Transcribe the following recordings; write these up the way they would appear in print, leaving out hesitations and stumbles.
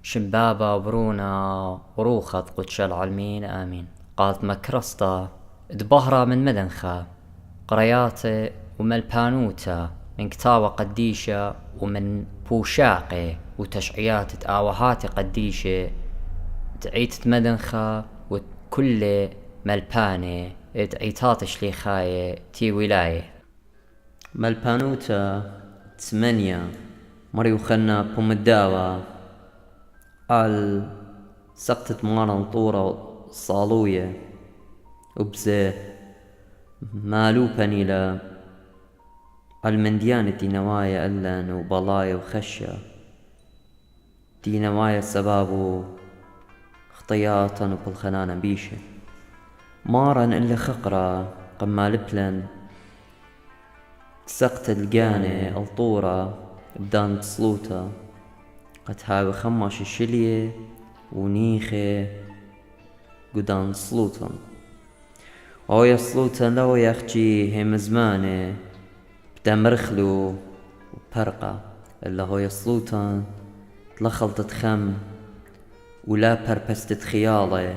شمبابا وبرونا وروخط قدش العالمين آمين. قالت مكرسطة دبهرة من مدنخة قرياتي وملبانوتا من كتاوة قديشة ومن بوشاقي وتشعيات تآوهات قديشة تعيت مدنخة وكل ملباني تعيتات شليخاية تي ولاية ملبانوتا 8 مريو خنا بومداوة قال سقطت مارن طورة صالوية وبزه مالوبني لا المنديانة دي نوايا ألان وبلايا وخشة دي نوايا سبابو خطياتا وبالخنانة بيشة مارن إلا خقرة قمال بلن سقط الجاني الطورة بدان تصلوتا قد هاوي خماش الشلية ونيخي قدان صلوتا او يصلوتا لو يخجي هم زماني بدا مرخلو وبرقة إلا هو يصلوتا تلخلطت خم ولا بربستت خيالي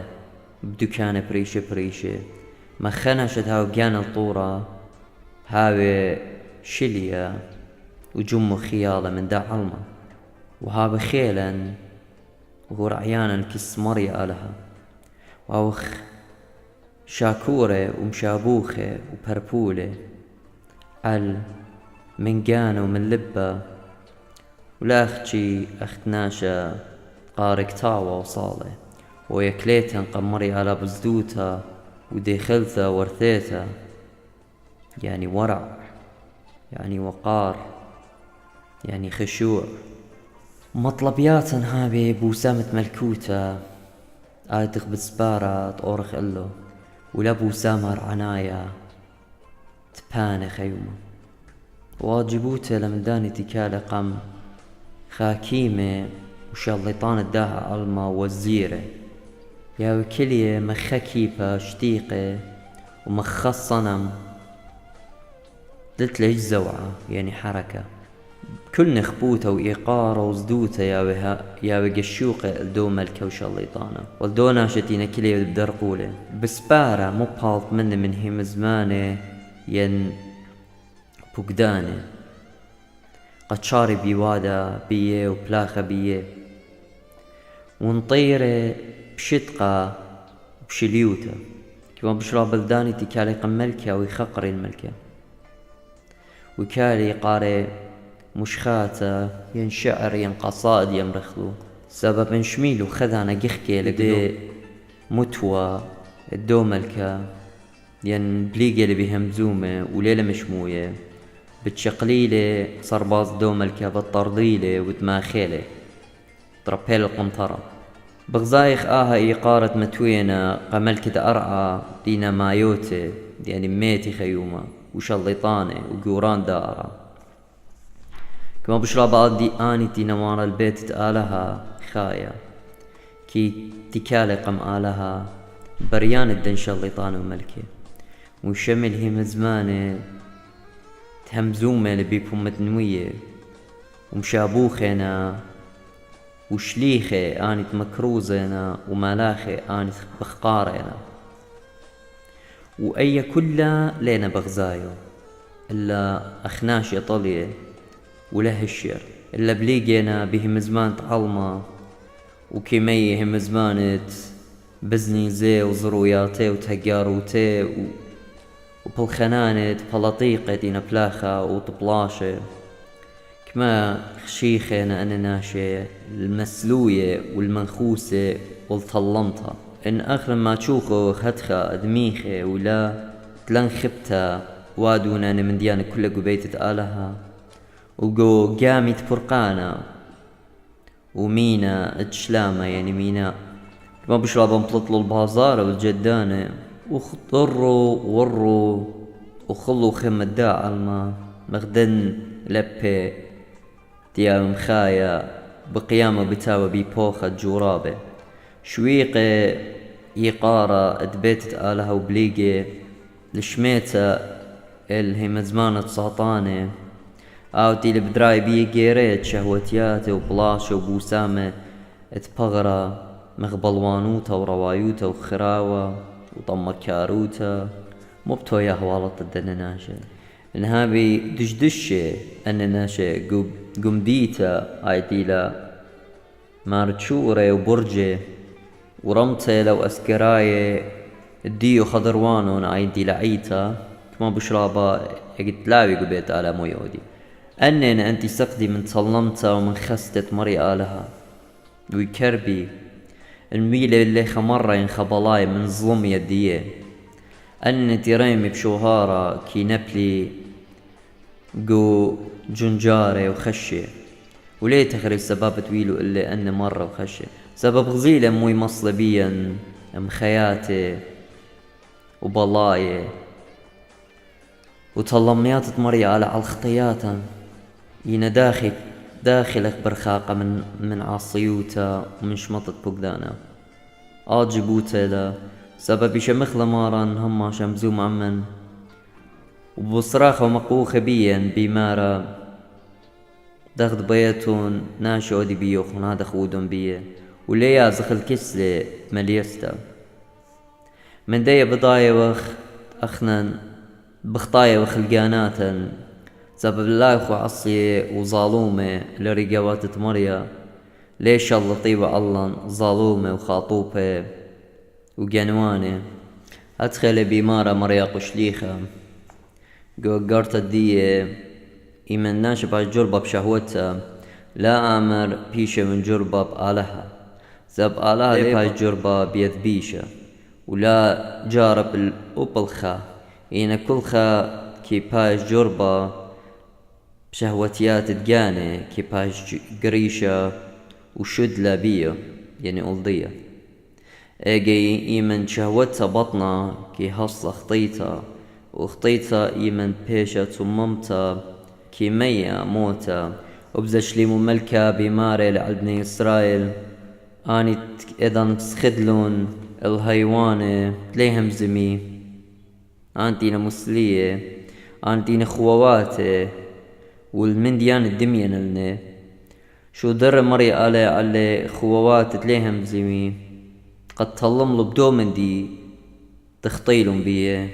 بدكان بريشة ما خنشت هاو جان الطورة هاوي شلية وجم خيالة من دا علمة وهاوي خيلا وهو رعيانا كس مريا لها وهاوخ شاكورة ومشابوخة وبربولة عل من جانا ومن لبة ولا أختي أختناشا قارك تاوى وصالة ويكليتا قمري على بزدوتا ودخلتا ورثيتا يعني ورع يعني وقار يعني خشوع مطلبياتا هابي بوسامة ملكوتا آدخ بسبارة تورخ إلو ولا بوسامة عنايا تباني خيومة واجبوتا لمداني تكالي قم خاكيمة وشلطان الداها علما وزيرة يا وكلية مخكيبة شتيقة ومخ صنم دلت ليش زوعة يعني حركة كل نخبوته وإيقارة وزدوته يا وقشوقة الدو ملكة وشليطانة والدو ناشتين كلية بدرقولة بسبارة مبهالط من هم زمانه ين بوقدانه قد شاري بيوادا بيه وبلاخة بيه ونطيره بشدقة بشليوته كما بشرا بلداني تكالي قملكة ويخقري الملكة وكالي قاري مشخاته ين شعر ين قصائد يمرخلو سبب شميلو خذانا قخكي لقدو متوى الدو ملكة ين بليقة اللي بهمزومة وليلة مشموية بتشقليلة صرباز دو ملكة بالطرديلة ودماخيلة تربيل القنطرة بغزايخ إيقارة متوينة قملكة أرعى دينا مايوتي يعني ميتي خيومة وشليطانة وقوران دارة كما بشرا بعض دي آني دي نوار البيت تآلها خايا كي تكالي قم آلها بريان الدن شليطانة وملكة وشمل هي مزمانة تهمزومة لبيبهم متنوية ومشابوخنا وشليخة آنت مكروزنا وملاخة آنت بخقارنا وأي كلها لينا بغزايو إلا أخناش يطليه وله الشر إلا بليقينا بهم زمان تعلمة وكيمي هم زمانت بزني زي وزروياتي وتهجاروتي وبالخنانت بلطيقة دينا بلاخة وطبلاشة كما خشيخنا أنا ناشي المسلوية والمنخوسة والطلمطة إن آخر ما تشوخو خدخة أدميخة ولا تلنخبتا وادونا من ديانة كل قبيتة آلها وقو قامت فرقانا ومينا اتشلامة يعني مينا كما بشرابا مطلطلو البازارة والجدانة وخطروا وروا وخلوا خم الداع الما مغدن لبي ديال مخايا بقيامة بتاوى بيبوخة جورابة شويقة يقارة ادبيتت آلها وبليقة لشميتة الهي مزمانة ساطانة اوتي البدراي بيه قيريت شهوتياتي وبلاشة وبوسامة اتبغرة مغبلوانوتا وروايوتا وخراوة وطمكاروتا مبتو يا هوالط الدنناشة انهابي دشدشة انناشة قمديتا ايديلا مارتشورة وبرجة ورمتة لو اسكراية الديو خضروانون ايديلا عيتا كما بشرابا يقتلاوي قبيت على مويودي أنن أنت سقدي من صلمتا ومن خستت مري آلها ويكربي الميلة اللي خمرة ينخبلاي من ظلم يديه أن تريمي بشوهارة كي نبلي قو جنجارة وخشة وليه تخرج السباب تويلو إلا أن مرة وخشة سبب غزيلة موي مصلبيا مخياتي وبلاي وتلميات مري على الخطياتا ينا داخلك برخاقة من عصيوتا ومن شمطة بقدانا جبوتا لا سبب شمخ لماران هما شمزو معمن وبصراخة ومقوخة بيا بمارا داخد بيتون ناشو دي بيوخون هذا خودون بيا وليا زخل كسلة مليستا من دايا بضايا وخ أخنان بخطايا وخلقاناتا سبب الله اخو عصية وظالومة لرقوات تمريا ليش الله طيبة الله ظالومة وخاطوبة وقنوانة أدخل بمارة مريا قشليخة قوقرت الدية إيمن ناشب على الجربة بشهوتها لا آمر بيشة من جربة بآلها سب آلها ليفها الجربة بيذبيشة ولا جارب الأبلخة إينا كلخة كي باش جربة بشهوتيات تقاني كي باش قريشة وشدلة بيه يعني ألضية اجي ايمن شهوتها بطنة كي هصلة خطيتها وخطيتها ايمن بيشة ثممتها كي مية موتا وبزش لي مملكة بماري لعبني إسرائيل اني اذا تسخدلون الهيوانة تليهم زمي انتينا مسلية انتينا خوواتي والمنديان الدمين لنا شو در مري على خووات تليهم زمي قد طلم له بدومن دي تخطيلهم بيه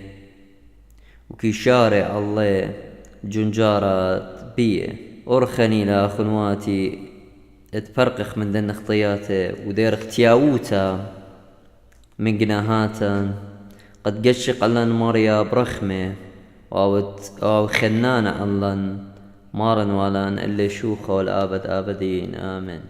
وكي شارع الله جنجارات بيه أرخني لا خنواتي اتفرقخ من دن خطياته ودير اختياوتا من جناهاتا قد قشق علن مريا برخمه أو خنان علن مارن ولان اللي شوخه والآبد آبدين آمين.